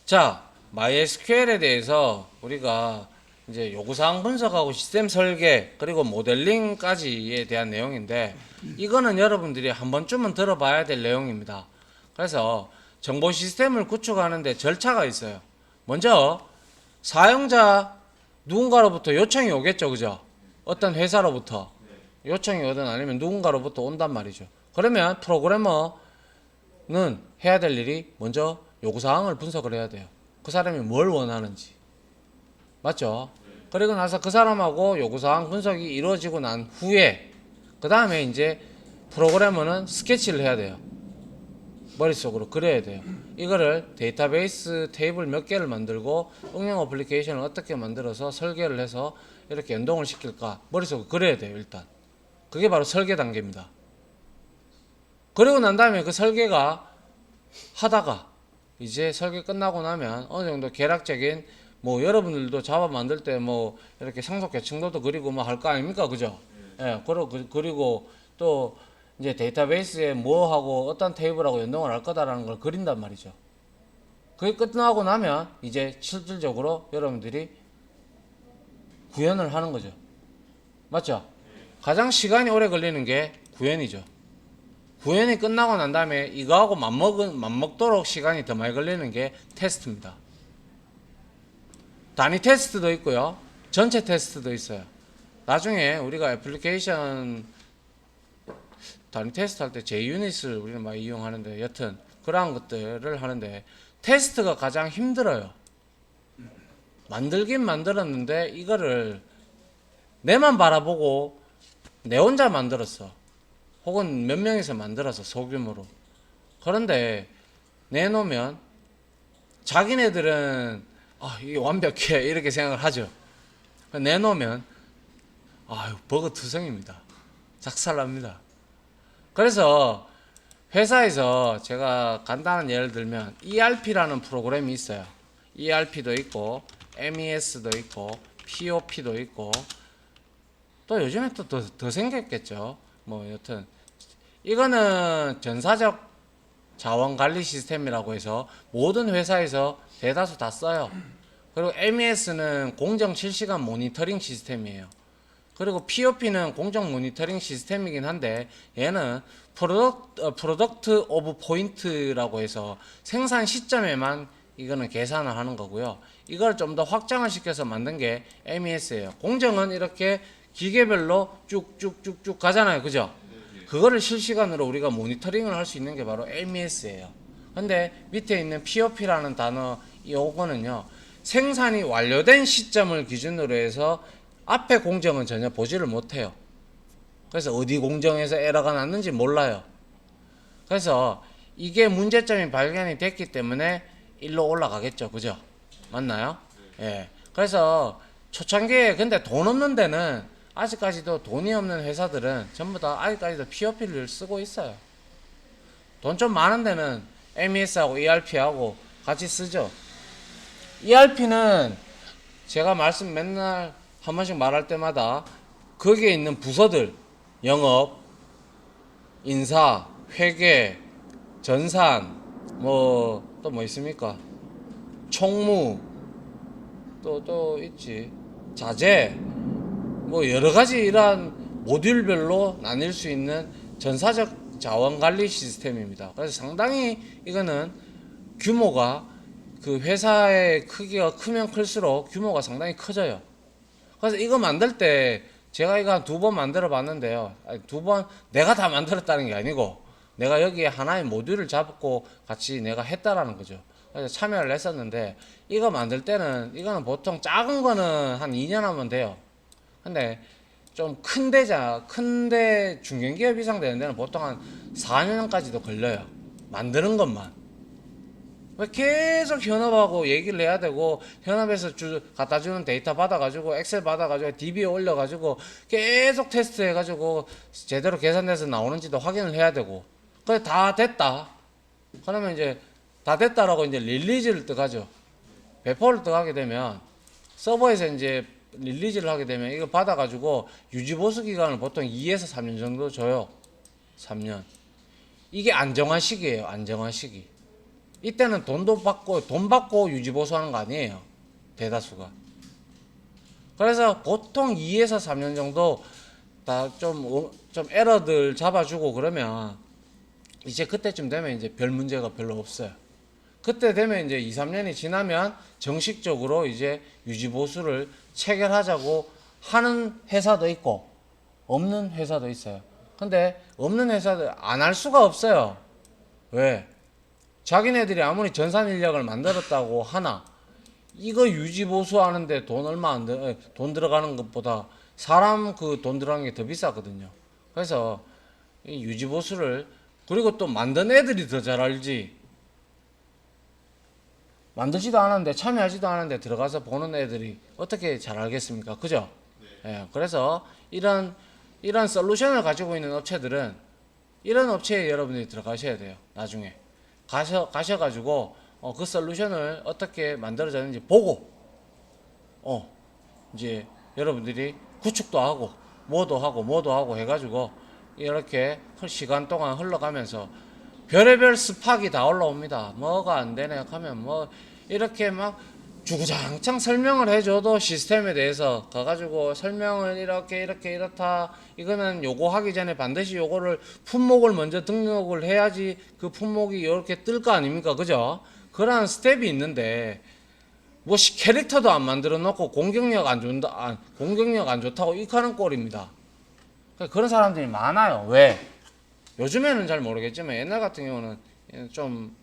자, MySQL에 대해서 우리가 이제 요구사항 분석하고 시스템 설계 그리고 모델링까지에 대한 내용인데 이거는 여러분들이 한 번쯤은 들어봐야 될 내용입니다. 그래서 정보 시스템을 구축하는데 절차가 있어요. 먼저 사용자 누군가로부터 요청이 오겠죠, 그죠? 어떤 회사로부터 요청이 오든 아니면 누군가로부터 온단 말이죠. 그러면 프로그래머는 해야 될 일이 먼저 요구사항을 분석을 해야 돼요. 그 사람이 뭘 원하는지. 맞죠? 그리고 나서 그 사람하고 요구사항 분석이 이루어지고 난 후에 그 다음에 이제 프로그래머는 스케치를 해야 돼요. 머릿속으로 그려야 돼요. 이거를 데이터베이스 테이블 몇 개를 만들고 응용 어플리케이션을 어떻게 만들어서 설계를 해서 이렇게 연동을 시킬까 머릿속으로 그려야 돼요. 일단 그게 바로 설계 단계입니다. 그리고 난 다음에 그 설계가 하다가 이제 설계 끝나고 나면 어느 정도 계략적인 뭐 여러분들도 자바 만들 때 뭐 이렇게 상속 계층도도 그리고 뭐 할 거 아닙니까, 그죠? 예, 그리고 또 이제 데이터베이스에 뭐 하고 어떤 테이블하고 연동을 할 거다라는 걸 그린단 말이죠. 그게 끝나고 나면 이제 실질적으로 여러분들이 구현을 하는 거죠. 맞죠? 가장 시간이 오래 걸리는 게 구현이죠. 구현이 끝나고 난 다음에 이거하고 맞먹도록 시간이 더 많이 걸리는 게 테스트입니다. 단위 테스트도 있고요. 전체 테스트도 있어요. 나중에 우리가 애플리케이션 단위 테스트 할 때 JUnit을 우리는 많이 이용하는데 여튼 그러한 것들을 하는데 테스트가 가장 힘들어요. 만들긴 만들었는데 이거를 내만 바라보고 내 혼자 만들었어. 혹은 몇 명이서 만들어서 소규모로. 그런데 내놓으면 자기네들은 이게 완벽해 이렇게 생각을 하죠. 내놓으면 버그 투성입니다. 작살납니다. 그래서 회사에서 제가 간단한 예를 들면 ERP라는 프로그램이 있어요. ERP도 있고 MES도 있고 POP도 있고 또 요즘에 또 더 생겼겠죠. 뭐 여튼 이거는 전사적 자원관리 시스템이라고 해서 모든 회사에서 대다수 다 써요. 그리고 MES는 공정 실시간 모니터링 시스템이에요. 그리고 POP는 공정 모니터링 시스템이긴 한데 얘는 프로덕트 오브 포인트라고 해서 생산 시점에만 이거는 계산을 하는 거고요. 이걸 좀 더 확장을 시켜서 만든 게 MES예요. 공정은 이렇게 기계별로 쭉쭉쭉쭉 가잖아요. 그죠? 그거를 실시간으로 우리가 모니터링을 할 수 있는 게 바로 MES예요. 근데 밑에 있는 POP라는 단어 요거는요. 생산이 완료된 시점을 기준으로 해서 앞에 공정은 전혀 보지를 못해요. 그래서 어디 공정에서 에러가 났는지 몰라요. 그래서 이게 문제점이 발견이 됐기 때문에 일로 올라가겠죠. 그죠? 맞나요? 예. 그래서 초창기에 근데 돈 없는 데는 아직까지도 돈이 없는 회사들은 전부 다 아직까지도 POP를 쓰고 있어요. 돈 좀 많은 데는 MES하고 ERP하고 같이 쓰죠. ERP는 제가 맨날 한 번씩 말할 때마다 거기에 있는 부서들, 영업, 인사, 회계, 전산, 뭐 또 뭐 있습니까? 총무, 또 있지. 자재, 뭐 여러 가지 이러한 모듈별로 나뉠 수 있는 전사적 자원 관리 시스템입니다. 그래서 상당히 이거는 규모가 그 회사의 크기가 크면 클수록 규모가 상당히 커져요. 그래서 이거 만들 때 제가 이거 한 2번 만들어 봤는데요. 아니, 2번 내가 다 만들었다는 게 아니고 내가 여기에 하나의 모듈을 잡고 같이 내가 했다라는 거죠. 그래서 참여를 했었는데 이거 만들 때는 이거는 보통 작은 거는 한 2년 하면 돼요. 근데 좀 큰데 중견기업 이상 되는 데는 보통 한 4년까지도 걸려요. 만드는 것만. 왜 계속 현업하고 얘기를 해야 되고 현업에서 갖다 주는 데이터 받아가지고 엑셀 받아가지고 DB에 올려가지고 계속 테스트 해가지고 제대로 계산돼서 나오는지도 확인을 해야 되고 그래 다 됐다 그러면 이제 다 됐다라고 이제 릴리즈를 떠가죠. 배포를 떠가게 되면 서버에서 이제 릴리즈를 하게 되면 이거 받아가지고 유지보수 기간을 보통 2에서 3년 정도 줘요. 3년. 이게 안정화 시기예요. 안정화 시기. 이때는 돈 받고 유지보수하는 거 아니에요. 대다수가. 그래서 보통 2에서 3년 정도 다 좀 에러들 잡아주고 그러면 이제 그때쯤 되면 이제 별 문제가 별로 없어요. 그때 되면 이제 2, 3년이 지나면 정식적으로 이제 유지보수를 체결하자고 하는 회사도 있고 없는 회사도 있어요. 근데 없는 회사들 안 할 수가 없어요. 왜? 자기네들이 아무리 전산 인력을 만들었다고 하나 이거 유지보수 하는데 돈 들어가는 것보다 사람 그 돈 들어가는 게 더 비싸거든요. 그래서 이 유지보수를 그리고 또 만든 애들이 더 잘 알지. 만들지도 않았는데 참여하지도 않았는데 들어가서 보는 애들이 어떻게 잘 알겠습니까? 그죠? 예, 그래서 이런 솔루션을 가지고 있는 업체들은 이런 업체에 여러분들이 들어가셔야 돼요. 나중에 가셔가지고 그 솔루션을 어떻게 만들어졌는지 보고 이제 여러분들이 구축도 하고 뭐도 하고 해가지고 이렇게 시간 동안 흘러가면서 별의별 스팍이 다 올라옵니다. 뭐가 안 되네 하면 뭐 이렇게 막 주구장창 설명을 해줘도 시스템에 대해서 가가지고 설명을 이렇다 이거는 요거 하기 전에 반드시 요거를 품목을 먼저 등록을 해야지 그 품목이 이렇게 뜰 거 아닙니까? 그죠? 그러한 스텝이 있는데 뭐 캐릭터도 안 만들어 놓고 공격력 안 좋다고 이카는 꼴입니다. 그런 사람들이 많아요. 왜? 요즘에는 잘 모르겠지만 옛날 같은 경우는 좀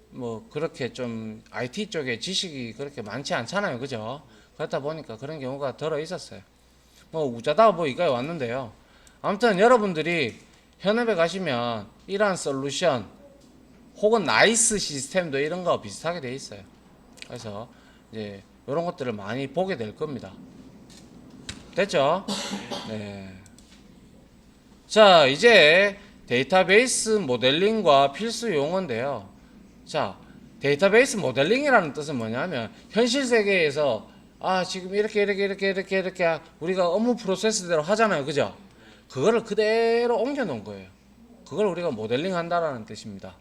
뭐 그렇게 좀 IT 쪽에 지식이 그렇게 많지 않잖아요. 그죠? 그렇다 보니까 그런 경우가 들어 있었어요. 뭐 우자다가 뭐 이까지 왔는데요. 아무튼 여러분들이 현업에 가시면 이러한 솔루션 혹은 나이스 시스템도 이런 거 비슷하게 돼 있어요. 그래서 이제 이런 것들을 많이 보게 될 겁니다. 됐죠? 네. 자, 이제 데이터베이스 모델링과 필수 용어인데요. 자, 데이터베이스 모델링이라는 뜻은 뭐냐면 현실 세계에서 지금 이렇게 우리가 업무 프로세스대로 하잖아요. 그죠? 그거를 그대로 옮겨 놓은 거예요. 그걸 우리가 모델링 한다라는 뜻입니다.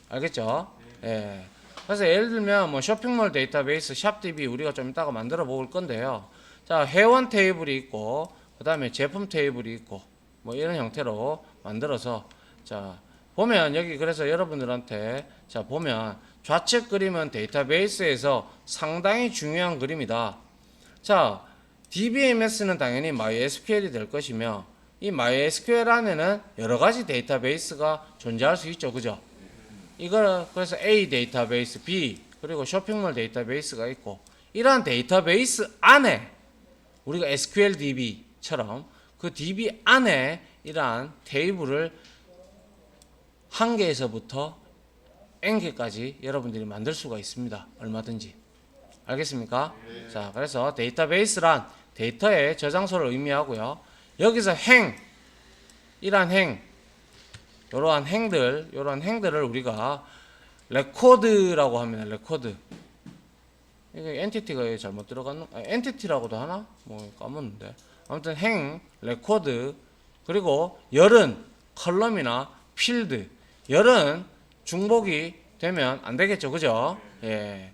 알겠죠? 예. 그래서 예를 들면 뭐 쇼핑몰 데이터베이스 샵DB 우리가 좀 이따가 만들어 볼 건데요. 자, 회원 테이블이 있고 그다음에 제품 테이블이 있고 뭐 이런 형태로 만들어서 자, 보면 여기 그래서 여러분들한테 자, 보면 좌측 그림은 데이터베이스에서 상당히 중요한 그림이다. 자, DBMS는 당연히 MySQL이 될 것이며 이 MySQL 안에는 여러 가지 데이터베이스가 존재할 수 있죠. 그죠? 이걸 그래서 A 데이터베이스, B 그리고 쇼핑몰 데이터베이스가 있고 이러한 데이터베이스 안에 우리가 SQL DB처럼 그 DB 안에 이러한 테이블을 한 개에서부터 n개까지 여러분들이 만들 수가 있습니다. 얼마든지. 알겠습니까? 네. 자, 그래서 데이터베이스란 데이터의 저장소를 의미하고요. 여기서 이러한 행들을 우리가 레코드라고 합니다. 레코드. 이게 엔티티가 잘못 들어갔나? 엔티티라고도 하나? 뭐 까먹었는데. 아무튼 레코드, 그리고 열은 컬럼이나 필드. 열은 중복이 되면 안 되겠죠. 그죠? 예.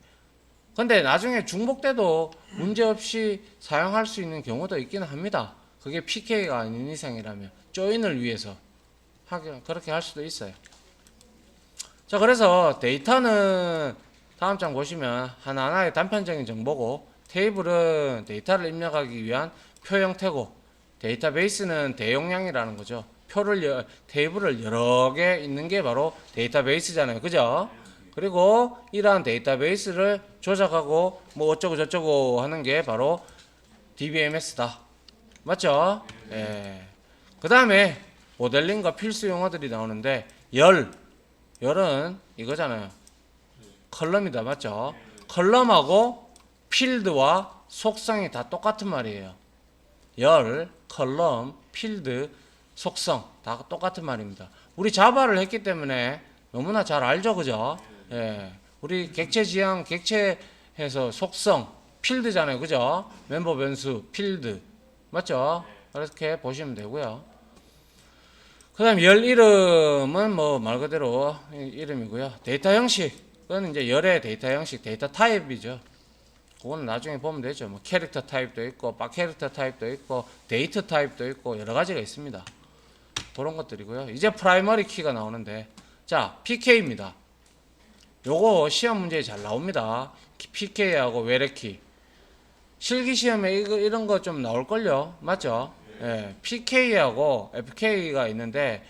근데 나중에 중복돼도 문제없이 사용할 수 있는 경우도 있기는 합니다. 그게 PK가 아닌 이상이라면. 조인을 위해서. 그렇게 할 수도 있어요. 자, 그래서 데이터는 다음 장 보시면 하나하나의 단편적인 정보고 테이블은 데이터를 입력하기 위한 표 형태고 데이터베이스는 대용량이라는 거죠. 테이블을 여러 개 있는 게 바로 데이터베이스잖아요. 그죠? 그리고 이러한 데이터베이스를 조작하고 뭐 어쩌고 저쩌고 하는 게 바로 DBMS다. 맞죠? 예. 그 다음에 모델링과 필수 용어들이 나오는데 열은 이거잖아요. 컬럼이다. 맞죠? 컬럼하고 필드와 속성이 다 똑같은 말이에요. 열, 컬럼, 필드, 속성 다 똑같은 말입니다. 우리 자바를 했기 때문에 너무나 잘 알죠. 그죠? 예. 우리 객체 지향, 객체에서 속성, 필드잖아요. 그죠? 멤버 변수, 필드. 맞죠? 그렇게 보시면 되고요. 그 다음 열 이름은 뭐 말 그대로 이름이고요. 데이터 형식, 그건 이제 열의 데이터 형식, 데이터 타입이죠. 그거는 나중에 보면 되죠. 뭐 캐릭터 타입도 있고, 박 캐릭터 타입도 있고, 데이터 타입도 있고, 여러 가지가 있습니다. 그런 것들이고요. 이제 프라이머리 키가 나오는데, 자, PK입니다. 요거 시험 문제에 잘 나옵니다. PK하고 외래키. 실기 시험에 이런 거 좀 나올걸요? 맞죠? 예, PK하고 FK가 있는데,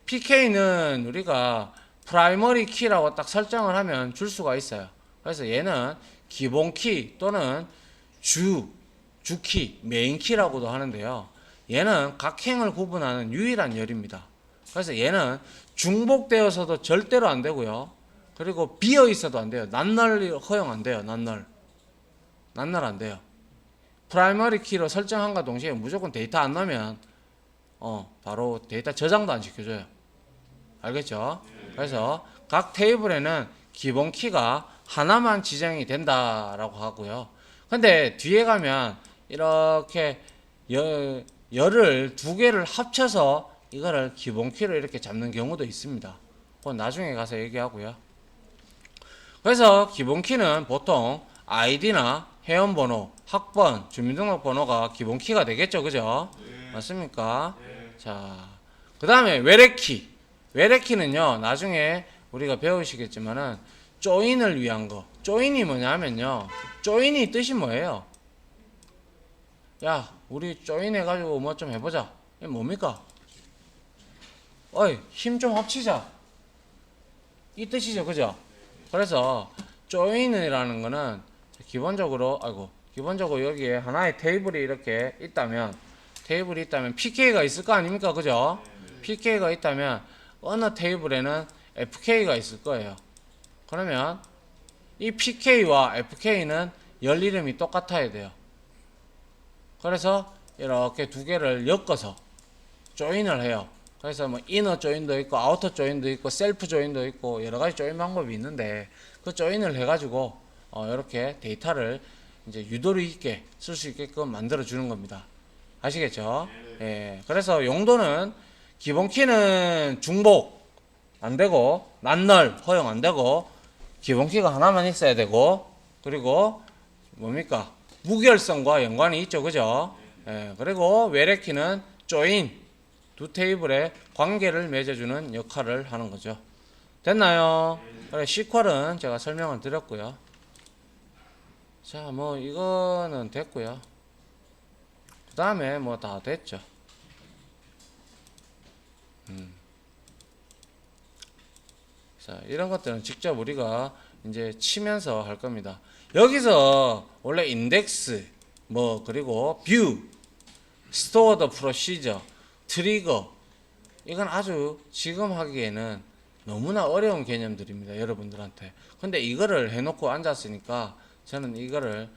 PK는 우리가 프라이머리 키라고 딱 설정을 하면 줄 수가 있어요. 그래서 얘는 기본 키 또는 주키, 메인 키라고도 하는데요. 얘는 각 행을 구분하는 유일한 열입니다. 그래서 얘는 중복되어서도 절대로 안 되고요. 그리고 비어 있어도 안 돼요. 낱널 허용 안 돼요. 낱널 안 돼요. 프라이머리 키로 설정한과 동시에 무조건 데이터 안 넣으면 바로 데이터 저장도 안 시켜줘요. 알겠죠? 그래서 각 테이블에는 기본 키가 하나만 지정이 된다라고 하고요. 근데 뒤에 가면 이렇게 열을 두 개를 합쳐서 이거를 기본 키로 이렇게 잡는 경우도 있습니다. 그건 나중에 가서 얘기하고요. 그래서 기본 키는 보통 아이디나 회원번호, 학번, 주민등록번호가 기본 키가 되겠죠, 그죠? 맞습니까? 자, 그 다음에 외래키. 외래키는요, 나중에 우리가 배우시겠지만은 조인을 위한 거. 조인이 뭐냐면요, 조인이 뜻이 뭐예요? 야, 우리 조인 해가지고 뭐 좀 해보자. 이게 뭡니까? 어이, 힘 좀 합치자. 이 뜻이죠, 그죠? 그래서 조인이라는 거는 기본적으로 여기에 하나의 테이블이 이렇게 있다면, PK가 있을 거 아닙니까, 그죠? PK가 있다면 어느 테이블에는 FK가 있을 거예요. 그러면 이 PK와 FK는 열 이름이 똑같아야 돼요. 그래서 이렇게 두 개를 엮어서 조인을 해요. 그래서 뭐 이너 조인도 있고 아우터 조인도 있고 셀프 조인도 있고 여러 가지 조인 방법이 있는데, 그 조인을 해가지고 이렇게 데이터를 이제 유도리 있게 쓸 수 있게끔 만들어 주는 겁니다. 아시겠죠? 예. 그래서 용도는 기본 키는 중복 안 되고, 낱널 허용 안 되고, 기본 키가 하나만 있어야 되고, 그리고 뭡니까? 무결성과 연관이 있죠, 그죠? 예. 그리고 외래키는 조인, 두 테이블의 관계를 맺어주는 역할을 하는 거죠. 됐나요? 그래, 시퀄은 제가 설명을 드렸고요. 자, 뭐 이거는 됐고요. 그 다음에 뭐 다 됐죠. 자, 이런 것들은 직접 우리가 이제 치면서 할 겁니다. 여기서 원래 인덱스, 뭐 그리고 뷰, 스토어 더 프로시저, 트리거, 이건 아주 지금 하기에는 너무나 어려운 개념들입니다, 여러분들한테. 근데 이거를 해놓고 앉았으니까 저는 이거를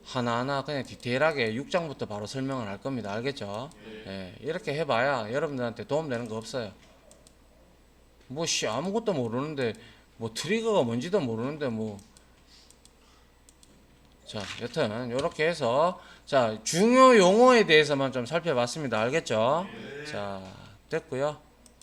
하나하나 그냥 디테일하게 6장부터 바로 설명을 할 겁니다. 알겠죠? 예, 이렇게 해봐야 여러분들한테 도움되는 거 없어요. 뭐 아무것도 모르는데, 뭐 트리거가 뭔지도 모르는데 뭐. 자, 여튼 이렇게 해서 자, 중요 용어에 대해서만 좀 살펴봤습니다. 알겠죠? 자, 됐고요.